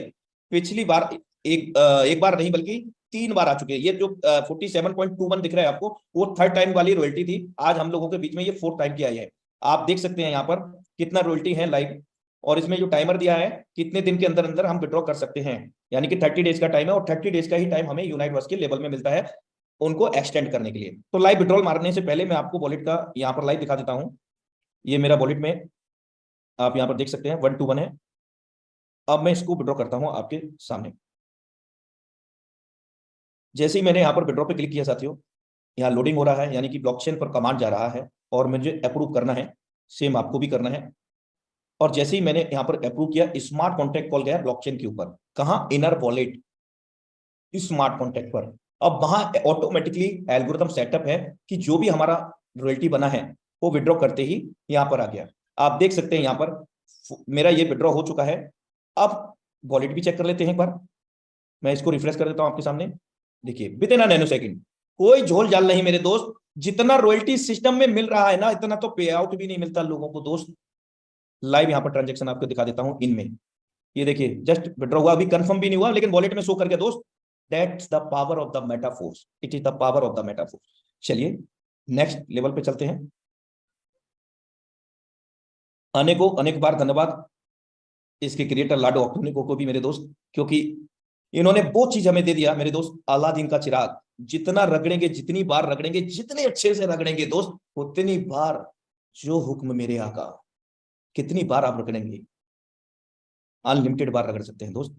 [SPEAKER 1] पिछली बार एक बार नहीं बल्कि 3 बार आ चुके हैं। ये जो 47.21 दिख रहा है आपको वो थर्ड टाइम वाली रॉयल्टी थी, आज हम लोगों के बीच में ये फोर्थ टाइम की आई है। आप देख सकते हैं यहाँ पर कितना रॉयल्टी है लाइव, और इसमें जो टाइमर दिया है कितने दिन के अंदर अंदर हम विड्रॉ कर सकते हैं, यानी कि 30 डेज का टाइम है, और 30 डेज का ही टाइम हमें यूनाइट वर्स के लेवल में मिलता है उनको एक्सटेंड करने के लिए। तो लाइव विड्रॉल मारने से पहले मैं आपको वॉलेट का यहाँ पर लाइव दिखा देता हूँ। ये मेरा वॉलेट में आप यहाँ पर देख सकते हैं 121 है। अब मैं इसको विड्रॉ करता हूँ आपके सामने। जैसे ही मैंने यहाँ पर विड्रॉ पे क्लिक किया साथियों, यहाँ लोडिंग हो रहा है, यानी कि ब्लॉकचेन पर कमांड जा रहा है और मुझे अप्रूव करना है, सेम आपको भी करना है। और जैसे ही मैंने यहाँ पर अप्रूव किया, स्मार्ट कॉन्ट्रैक्ट कॉल गया ब्लॉकचेन के ऊपर, कहाँ, इनर वॉलेट स्मार्ट कॉन्ट्रैक्ट पर। अब वहां ऑटोमेटिकली एल्गोरिथम सेटअप है कि जो भी हमारा रॉयल्टी बना है वो विड्रॉ करते ही यहाँ पर आ गया। आप देख सकते हैं यहाँ पर मेरा ये विड्रॉ हो चुका है। अब वॉलेट भी चेक कर लेते हैं एक बार, मैं इसको रिफ्रेश कर देता हूं आपके सामने। देखिए विद इन नैनो सेकंड, कोई झोल झाल नहीं मेरे दोस्त। जितना रॉयल्टी सिस्टम में मिल रहा है ना, इतना तो पे आउट भी नहीं मिलता लोगों को दोस्त। लाइव यहाँ पर ट्रांजेक्शन आपको दिखा देता हूँ इनमें, ये देखिए जस्ट विड्रॉ हुआ, अभी कंफर्म भी नहीं हुआ लेकिन वॉलेट में शो कर गया दोस्त। That's the power of the Metaforce, it is the power of the Metaforce. चलिए नेक्स्ट लेवल पे चलते हैं। अनेक बार धन्यवाद इसके क्रिएटर लाडो ऑक्टोनिको को भी मेरे दोस्त, क्योंकि इन्होंने वो चीज हमें दे दिया मेरे दोस्त, अलादीन का चिराग। जितना रगड़ेंगे, जितनी बार रगड़ेंगे, जितने अच्छे से रगड़ेंगे दोस्त, उतनी बार जो हुक्म मेरे आका, कितनी बार आप रगड़ेंगे, अनलिमिटेड बार रगड़ सकते हैं दोस्त।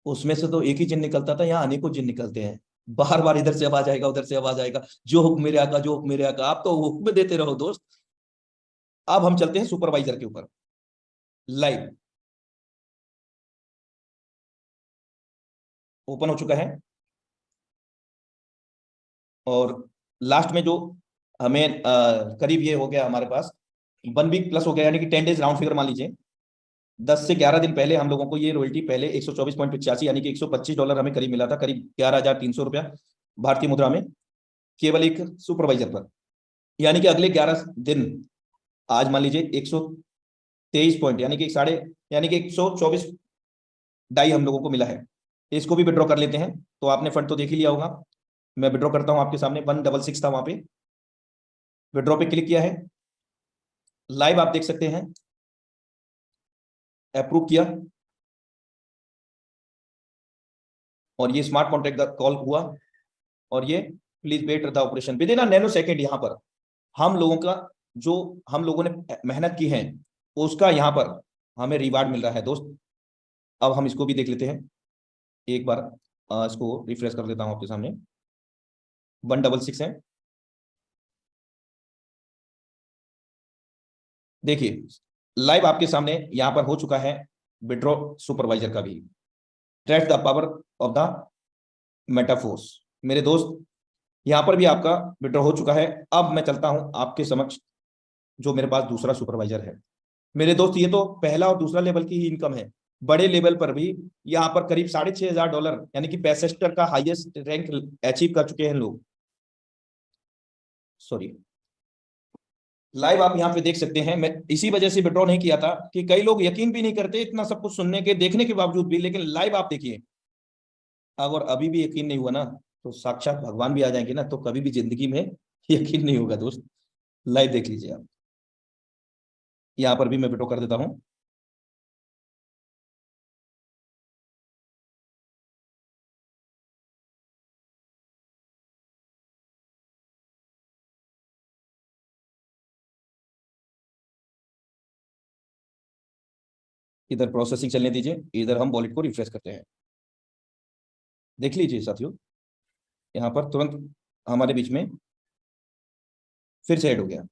[SPEAKER 1] उसमें से तो एक ही जिन निकलता था, यहाँ अनेकों जिन निकलते हैं। बार बार इधर से आवाज आएगा, उधर से आवाज आएगा, जो हुक्म मेरे आका, जो हुक्म मेरे आका, आप तो हुक्म देते रहो दोस्त। अब हम चलते हैं सुपरवाइजर के ऊपर लाइव। ओपन हो चुका है और लास्ट में जो हमें करीब ये हो गया हमारे पास 1 वीक प्लस हो गया, यानी कि 10 डेज राउंड फिगर मान लीजिए। 10 से 11 दिन पहले हम लोगों को ये रॉयल्टी पहले 124.85 यानी कि $125 हमें करीब मिला था, करीब 11,300 रुपया भारतीय मुद्रा में, केवल एक सुपरवाइजर पर। यानी कि अगले 11 दिन आज मान लीजिए 123 पॉइंट यानी कि 124.5 हम लोगों को मिला है। इसको भी विड्रॉ कर लेते हैं। तो आपने फंड तो देख ही लिया होगा, मैं विड्रॉ करता हूं आपके सामने। 166 था वहां पे, विड्रॉ पे क्लिक किया है, लाइव आप देख सकते हैं, अप्रूव किया और ये स्मार्ट कॉन्ट्रैक्ट कॉल हुआ और ये please wait the operation within a nano second. यहां पर हम लोगों का जो हम लोगों ने मेहनत की है उसका यहां पर हमें रिवार्ड मिल रहा है दोस्त। अब हम इसको भी देख लेते हैं एक बार, इसको रिफ्रेश कर देता हूं आपके सामने। 166 है, देखिए लाइव आपके सामने यहां पर हो चुका है विड्रॉ सुपरवाइजर का भी। Trust the power of the Metaforce. मेरे दोस्त यहां पर भी आपका विड्रॉ हो चुका है। अब मैं चलता हूं आपके समक्ष जो मेरे पास दूसरा सुपरवाइजर है। मेरे दोस्त ये तो पहला और दूसरा लेवल की ही इनकम है। बड़े लेवल पर भी यहाँ पर करीब $6,500 यानी कि 65 का हाईएस्ट रैंक अचीव कर चुके हैं लोग। सॉरी, लाइव आप यहाँ पे देख सकते हैं। मैं इसी वजह से विड्रॉ नहीं किया था कि कई लोग यकीन भी नहीं करते इतना सब कुछ सुनने के देखने के बावजूद भी, लेकिन लाइव आप देखिए। अगर अभी भी यकीन नहीं हुआ ना तो साक्षात भगवान भी आ जाएंगे ना, तो कभी भी जिंदगी में यकीन नहीं होगा दोस्त। लाइव देख लीजिए आप, यहाँ पर भी मैं विड्रॉ कर देता हूं। इधर प्रोसेसिंग चलने दीजिए, इधर हम वॉलेट को रिफ्रेश करते हैं। देख लीजिए साथियों, यहाँ पर तुरंत हमारे बीच में फिर से ऐड हो गया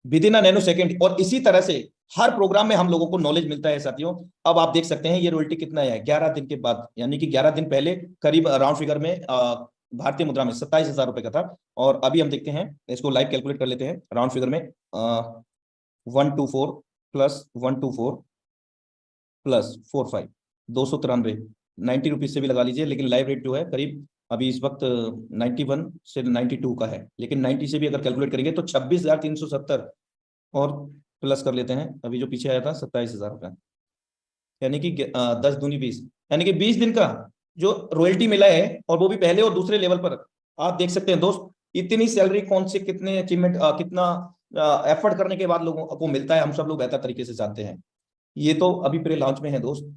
[SPEAKER 1] with in a nano second. और इसी तरह से हर प्रोग्राम में हम लोगों को नॉलेज मिलता है साथियों। अब आप देख सकते हैं ये रॉयल्टी कितना है 11 दिन के बाद, यानी कि 11 दिन पहले करीब राउंड फिगर में भारतीय मुद्रा में 27,000 रुपए का था। और अभी हम देखते हैं, इसको लाइव कैलकुलेट कर लेते हैं। राउंड फिगर में 124 प्लस 124 प्लस 45, 293, 90 रुपीज से भी लगा लीजिए, लेकिन लाइव रेट जो है करीब अभी इस वक्त 91 से 92 का है। लेकिन 90 से भी अगर कैलकुलेट करेंगे तो 26,370 और प्लस कर लेते हैं अभी जो पीछे आया था 27,000 का, यानी कि 10 दूनी 20, यानी कि 20 दिन का जो रॉयल्टी मिला है, और वो भी पहले और दूसरे लेवल पर। आप देख सकते हैं दोस्त, इतनी सैलरी कौन से कितने अचीवमेंट कितना एफर्ट करने के बाद लोगों को मिलता है, हम सब लोग बेहतर तरीके से जानते हैं। ये तो अभी प्री लॉन्च में है दोस्त।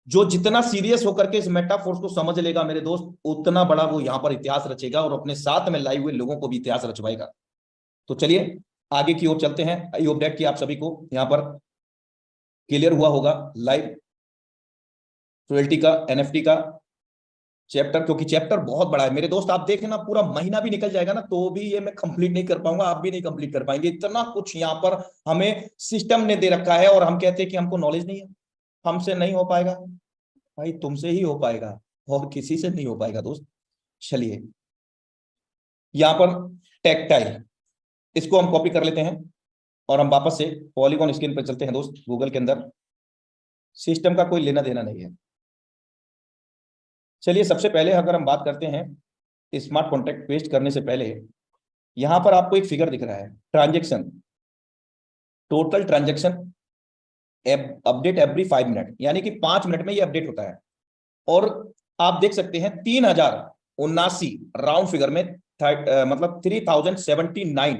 [SPEAKER 1] जो जितना सीरियस होकर के इस मेटाफोर्स को समझ लेगा मेरे दोस्त, उतना बड़ा वो यहाँ पर इतिहास रचेगा और अपने साथ में लाए हुए लोगों को भी इतिहास रचवाएगा। तो चलिए आगे की ओर चलते हैं। आई होप दैट कि आप सभी को यहाँ पर क्लियर हुआ होगा लाइव रॉयल्टी का, एनएफटी का चैप्टर, क्योंकि चैप्टर बहुत बड़ा है मेरे दोस्त। आप देखें ना, पूरा महीना भी निकल जाएगा ना तो भी ये मैं कंप्लीट नहीं कर पाऊंगा, आप भी नहीं कंप्लीट कर पाएंगे। इतना कुछ यहाँ पर हमें सिस्टम ने दे रखा है और हम कहते हैं कि हमको नॉलेज नहीं है, हमसे नहीं हो पाएगा। भाई तुमसे ही हो पाएगा और किसी से नहीं हो पाएगा दोस्त। चलिए यहाँ पर टेक्टाइल, इसको हम कॉपी कर लेते हैं और हम वापस से पॉलीगॉन स्क्रीन पर चलते हैं दोस्त। गूगल के अंदर सिस्टम का कोई लेना देना नहीं है। चलिए सबसे पहले अगर हम बात करते हैं स्मार्ट कॉन्ट्रैक्ट पेस्ट करने से पहले, यहां पर आपको एक फिगर दिख रहा है, transaction, total transaction update every 5 minute, यानी कि 5 मिनट में ये अपडेट होता है। और आप देख सकते हैं 3,079 राउंड फिगर में मतलब 3,079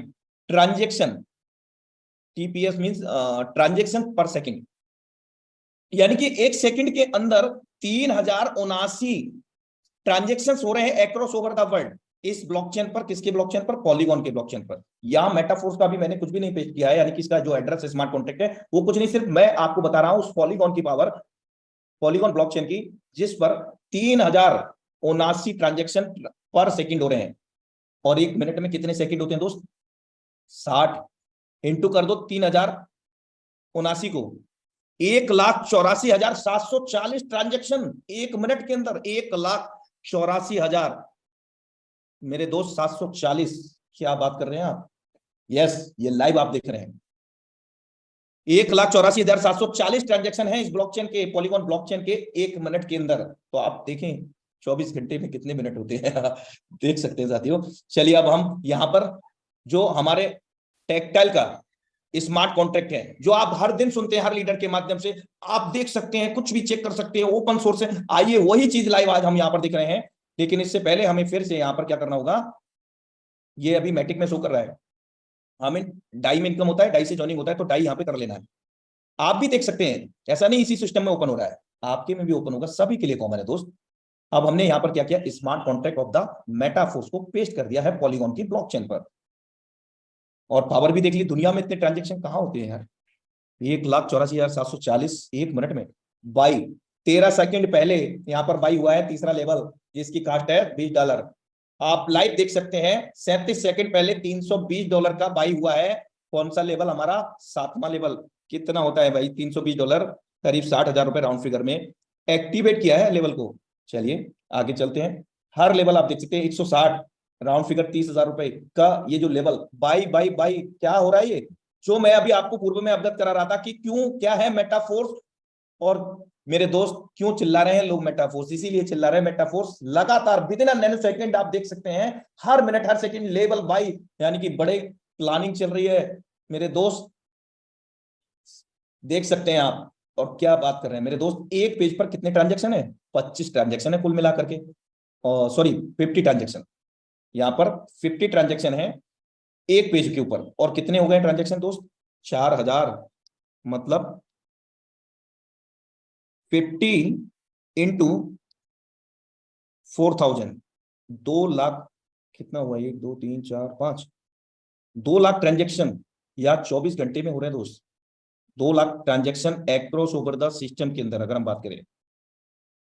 [SPEAKER 1] ट्रांजेक्शन, टीपीएस मींस ट्रांजेक्शन पर सेकंड, यानी कि एक सेकंड के अंदर 3,079 ट्रांजेक्शन हो रहे हैं अक्रॉस ओवर द वर्ल्ड। इस ब्लॉकचेन पर, किसके ब्लॉकचेन पर? पॉलीगॉन के ब्लॉकचेन पर। यहां मेटाफोर्स का भी मैंने कुछ भी नहीं पेश किया है, यानी कि इसका जो एड्रेस स्मार्ट कॉन्ट्रैक्ट है वो कुछ नहीं, सिर्फ मैं आपको बता रहा हूं उस पॉलीगॉन की पावर, पॉलीगॉन ब्लॉकचेन की, जिस पर 3,079 ट्रांजेक्शन पर सेकंड हो रहे हैं। और एक मिनट में कितने सेकंड होते हैं दोस्त? 60 इंटू कर दो 3,079 को, 1,84,740 ट्रांजेक्शन एक मिनट के अंदर, 1,84,000 मेरे दोस्त 740। क्या बात कर रहे हैं आप? यस, ये लाइव आप देख रहे हैं। 1,84,740 ट्रांजेक्शन है इस ब्लॉकचेन के, पॉलीगॉन ब्लॉकचेन के 1 मिनट के अंदर। तो आप देखें 24 घंटे में कितने मिनट होते हैं देख सकते हैं साथियों। चलिए अब हम यहाँ पर जो हमारे टेक्टाइल का स्मार्ट कॉन्ट्रैक्ट है, जो आप हर दिन सुनते हैं हर लीडर के माध्यम से, आप देख सकते हैं, कुछ भी चेक कर सकते हैं, ओपन सोर्स है। आइए वही चीज लाइव आज हम यहाँ पर दिख रहे हैं, लेकिन इससे पहले हमें फिर से यहाँ पर क्या करना होगा। ये अभी मैटिक में शो कर रहा है, हमें डाई में इनकम होता है, डाई से जॉइनिंग होता है, तो डाई यहाँ पे कर लेना है। आप भी देख सकते हैं, ऐसा नहीं इसी सिस्टम में ओपन हो रहा है, आपके में भी ओपन होगा, सभी के लिए कॉमन है दोस्त। अब हमने यहां पर क्या किया, smart contract of the Metaforce को पेस्ट कर दिया है पॉलीगॉन की ब्लॉकचेन पर, और पावर भी देख ली। दुनिया में इतने ट्रांजेक्शन कहां होते हैं यार, 1,84,740 1 मिनट में। बाई 13 सेकंड पहले यहां पर बाई हुआ है तीसरा लेवल, जिसकी कास्ट है $20। आप लाइव देख सकते हैं 37 सेकंड पहले $320 का बाई हुआ है। कौन सा लेवल, हमारा 7वां लेवल। कितना होता है भाई $320, करीब 60,000 रुपए राउंड फिगर में एक्टिवेट किया है लेवल को। चलिए आगे चलते हैं। हर लेवल आप देख सकते हैं 160, राउंड फिगर 30,000 रुपए का ये जो लेवल, बाई बाई बाई क्या हो रहा है ये, जो मैं अभी आपको पूर्व में अवगत करा रहा था कि क्यों क्या है मेटाफोर्स। और मेरे दोस्त क्यों चिल्ला रहे हैं लोग मेटाफोर्स, इसीलिए चिल्ला रहे हैं मेटाफोर्स। लगातार विद इन नैनो सेकंड आप देख सकते हैं, हर मिनट हर सेकंड लेवल बाई, यानी कि बड़े प्लानिंग चल रही है मेरे दोस्त, देख सकते हैं आप। और क्या बात कर रहे हैं मेरे दोस्त, एक पेज पर कितने ट्रांजेक्शन है, 25 ट्रांजेक्शन है कुल मिलाकर के, सॉरी 50 ट्रांजेक्शन, यहां पर 50 ट्रांजेक्शन है एक पेज के ऊपर। और कितने हो गए ट्रांजेक्शन दोस्त, 4,000, मतलब 50 इंटू 4,000, 2 लाख, कितना हुआ, 1 2 3 4 5, 2 लाख ट्रांजेक्शन या 24 घंटे में हो रहे हैं दोस्त। 2 lakh transaction across over the system के अंदर अगर हम बात करें,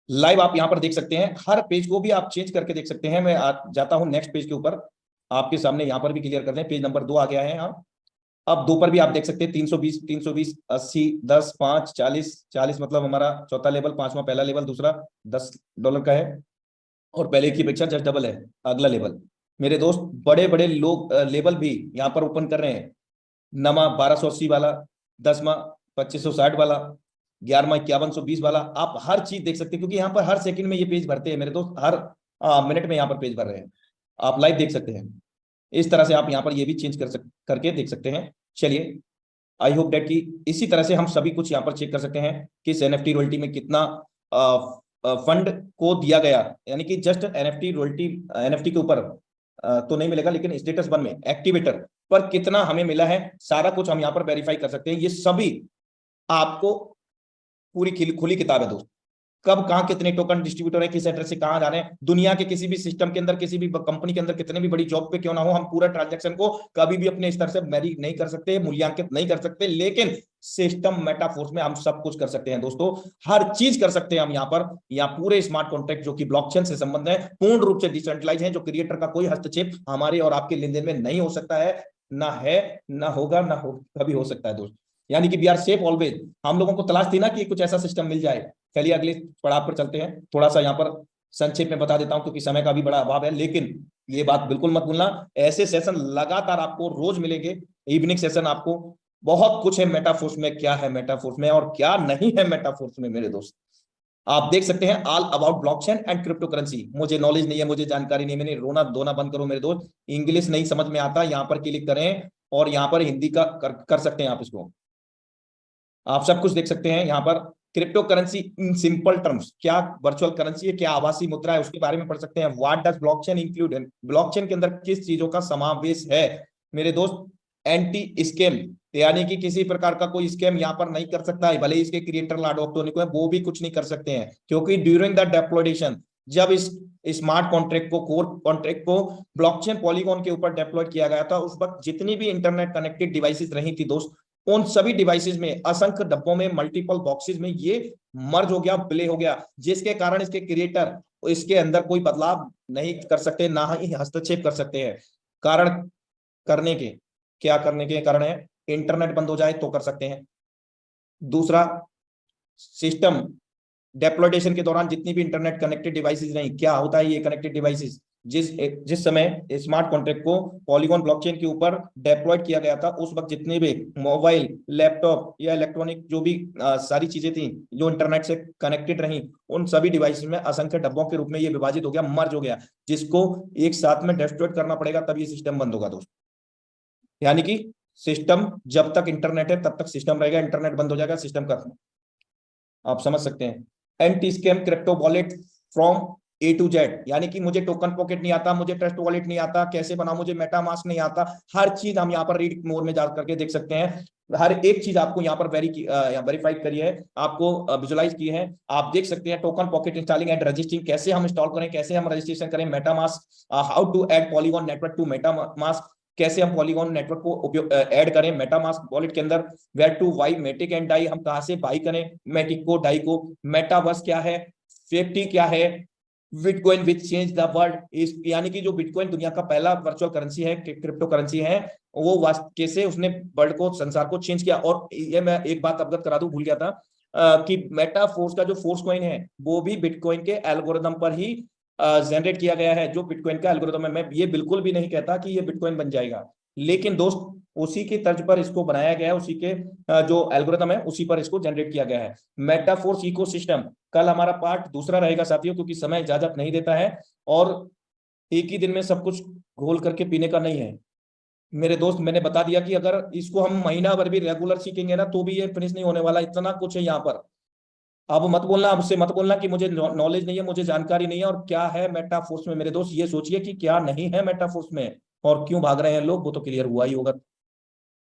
[SPEAKER 1] लाइव आप यहां पर देख सकते हैं। हर पेज को भी आप चेंज करके देख सकते हैं। मैं जाता हूं नेक्स्ट पेज के ऊपर, आपके सामने यहां पर भी क्लियर कर दें। पेज नंबर 2 आ गया है यहाँ। अब 2 पर भी आप देख सकते हैं 320 320 80 10 5 40 40, मतलब हमारा चौथा लेवल, 5वां पहला लेवल, दूसरा $10 का है, और पहले की अपेक्षा जस्ट डबल है अगला लेवल। मेरे दोस्त बड़े बड़े लोग लेवल भी यहाँ पर ओपन कर रहे हैं। 9वां 1280 वाला, 10वां 2560 वाला, 11वां 5120 वाला। आप हर चीज देख सकते हैं, क्योंकि यहाँ पर हर सेकंड में ये पेज भरते हैं मेरे दोस्त, हर मिनट में यहाँ पर पेज भर रहे हैं, आप लाइव देख सकते हैं। इस तरह से आप यहाँ पर ये भी चेंज करके देख सकते हैं। चलिए आई होप डेट कि इसी तरह से हम सभी कुछ यहाँ पर चेक कर सकते हैं कि इस एनएफटी रॉयल्टी में कितना फंड को दिया गया, यानी कि जस्ट एनएफटी रॉयल्टी, एनएफटी के ऊपर तो नहीं मिलेगा, लेकिन स्टेटस 1 में एक्टिवेटर पर कितना हमें मिला है, सारा कुछ हम यहाँ पर वेरीफाई कर सकते हैं। ये सभी आपको पूरी खुली किताब है दोस्त, कब कहां कितने टोकन डिस्ट्रीब्यूटर है, किस एड्रेस से कहां जा रहे हैं, दुनिया के किसी भी सिस्टम के अंदर, किसी भी कंपनी के अंदर, कितने भी बड़ी जॉब पे क्यों ना हो, हम पूरा ट्रांजैक्शन को कभी भी अपने स्तर से मैरी नहीं कर सकते, मूल्यांकित नहीं कर सकते, लेकिन सिस्टम मेटाफोर्स में हम सब कुछ कर सकते हैं दोस्तों। हर चीज कर सकते हैं हम यहाँ पर। यहाँ पूरे स्मार्ट कॉन्ट्रैक्ट जो कि ब्लॉकचेन से संबंध है, पूर्ण रूप से डिसेंट्रलाइज है, जो क्रिएटर का कोई हस्तक्षेप हमारे और आपके लेन देन में नहीं हो सकता है, ना है, ना होगा, ना हो कभी हो सकता है दोस्त। यानी कि वी आर सेफ ऑलवेज। हम लोगों को तलाश थी ना कि कुछ ऐसा सिस्टम मिल जाए। चलिए अगले पड़ाव पर चलते हैं। थोड़ा सा यहाँ पर संक्षेप में बता देता हूं, क्योंकि समय का भी बड़ा अभाव है, लेकिन ये बात बिल्कुल मत भूलना, ऐसे सेशन लगातार आपको रोज मिलेंगे, इवनिंग सेशन। आपको बहुत कुछ है मेटाफोर्स में, क्या है मेटाफोर्स में और क्या नहीं है मेटाफोर्स में मेरे दोस्त, आप देख सकते हैं। All about blockchain and crypto currency. मुझे नॉलेज नहीं है, मुझे जानकारी नहीं है, मैंने रोना धोना बंद करो मेरे दोस्त, इंग्लिश नहीं समझ में आता, यहाँ पर क्लिक करें और यहाँ पर हिंदी का कर सकते हैं आप इसको, आप सब कुछ देख सकते हैं यहाँ पर। Crypto currency in simple terms, क्या वर्चुअल करेंसी है, क्या आभासी मुद्रा है, उसके बारे में पढ़ सकते हैं। What does blockchain include, blockchain के अंदर किस चीजों का समावेश है मेरे दोस्त। एंटी स्कैम, यानी कि किसी प्रकार का कोई स्कैम यहाँ पर नहीं कर सकता है, भले ही इसके क्रिएटर लाडोक्टोनिक है, वो भी कुछ नहीं कर सकते हैं, क्योंकि ड्यूरिंग द डेप्लॉयडेशन, जब इस स्मार्ट कॉन्ट्रैक्ट को, कोर कॉन्ट्रैक्ट को ब्लॉकचेन पॉलीगॉन के ऊपर डेप्लॉयड किया गया था, उस वक्त जितनी भी इंटरनेट कनेक्टेड डिवाइसेस रही थी दोस्त, उन सभी डिवाइसेस में, असंख्य डब्बों में, मल्टीपल बॉक्सेस में ये मर्ज हो गया, प्ले हो गया, जिसके कारण इसके क्रिएटर इसके अंदर कोई बदलाव नहीं कर सकते, ना ही हस्तक्षेप कर सकते हैं। कारण करने के, क्या करने के कारण है, इंटरनेट बंद हो जाए तो कर सकते हैं। दूसरा, सिस्टम डेप्लॉयडेशन के दौरान जितनी भी इंटरनेट कनेक्टेड डिवाइसेस नहीं, क्या होता है ये कनेक्टेड डिवाइसेस, जिस समय स्मार्ट कॉन्ट्रैक्ट को पॉलीगॉन ब्लॉकचेन के ऊपर डेप्लॉयड किया गया था, उस वक्त जितने भी मोबाइल, लैपटॉप या इलेक्ट्रॉनिक जो भी सारी चीजें थी जो इंटरनेट से कनेक्टेड रही, उन सभी डिवाइस में असंख्य डब्बों के रूप में ये विभाजित हो गया, मर्ज हो गया, जिसको एक साथ में डिस्ट्रॉय करना पड़ेगा, तब ये सिस्टम बंद होगा दोस्तों। यानी कि सिस्टम जब तक इंटरनेट है तब तक सिस्टम रहेगा, इंटरनेट बंद हो जाएगा, सिस्टम खत्म। आप समझ सकते हैं। Anti scam crypto wallet from A to Z, यानी कि मुझे टोकन पॉकेट नहीं आता, मुझे ट्रस्ट वॉलेट नहीं आता, कैसे बनाऊं, मुझे मेटामास्क नहीं आता, हर चीज हम यहाँ पर रीड मोड में जा करके देख सकते हैं। हर एक चीज आपको यहाँ पर वेरीफाइड करी है, आपको विजुलाइज की है, आप देख सकते हैं। TokenPocket installing and registering, कैसे हम इंस्टॉल करें, कैसे हम रजिस्ट्रेशन करें, MetaMask, how to add Polygon network to MetaMask, कैसे हम पॉलीगॉन नेटवर्क को उपयोग ऐड करें मेटामास्क वॉलेट के अंदर, where to buy Matic and Dai, हम कहां से बाई करें मेटिक को, डाई को, मेटावर्स क्या है, सेफ्टी क्या है, bitcoin which change the world, यानी कि जो बिटकॉइन दुनिया का पहला वर्चुअल करेंसी है, क्रिप्टो करेंसी है, वो कैसे उसने वर्ल्ड को, संसार को चेंज किया। और ये मैं एक बात अवगत करा दूं, भूल गया था कि मेटा फोर्स का जो फोर्स कॉइन है वो भी बिटकॉइन के एल्गोरिदम पर ही जनरेट किया गया है। जो बिटकॉइन का एल्गोरिदम है, मैं ये बिल्कुल भी नहीं कहता कि ये बिटकॉइन बन जाएगा, लेकिन दोस्त उसी के तर्ज पर इसको बनाया गया है, उसी के जो एल्गोरिदम है उसी पर इसको जनरेट किया गया है। मेटाफोर्स इकोसिस्टम कल हमारा पार्ट दूसरा रहेगा साथियों, क्योंकि समय इजाजत नहीं देता है और एक ही दिन में सब कुछ घोल करके पीने का नहीं है मेरे दोस्त। मैंने बता दिया कि अगर इसको हम महीना भर भी रेगुलर सीखेंगे ना तो भी ये फिनिश नहीं होने वाला, इतना कुछ है यहाँ पर। अब मत बोलना, अब से मत बोलना कि मुझे नॉलेज नहीं है, मुझे जानकारी नहीं है, और क्या है मेटाफोर्स में। मेरे दोस्त ये सोचिए कि क्या नहीं है मेटाफोर्स में और क्यों भाग रहे हैं लोग, वो तो क्लियर हुआ ही होगा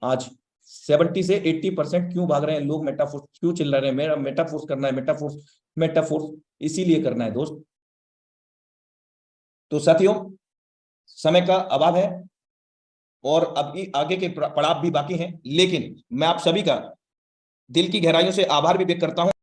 [SPEAKER 1] आज। 70 से 80% क्यों भाग रहे हैं लोग, मेटाफोर्स क्यों चिल्ला रहे हैं, मेरा मेटाफोर्स करना है, मेटाफोर्स मेटाफोर्स इसीलिए करना है दोस्त। तो साथियों, समय का अभाव है और अभी आगे के पड़ाव भी बाकी हैं, लेकिन मैं आप सभी का दिल की गहराइयों से आभार भी व्यक्त करता हूं।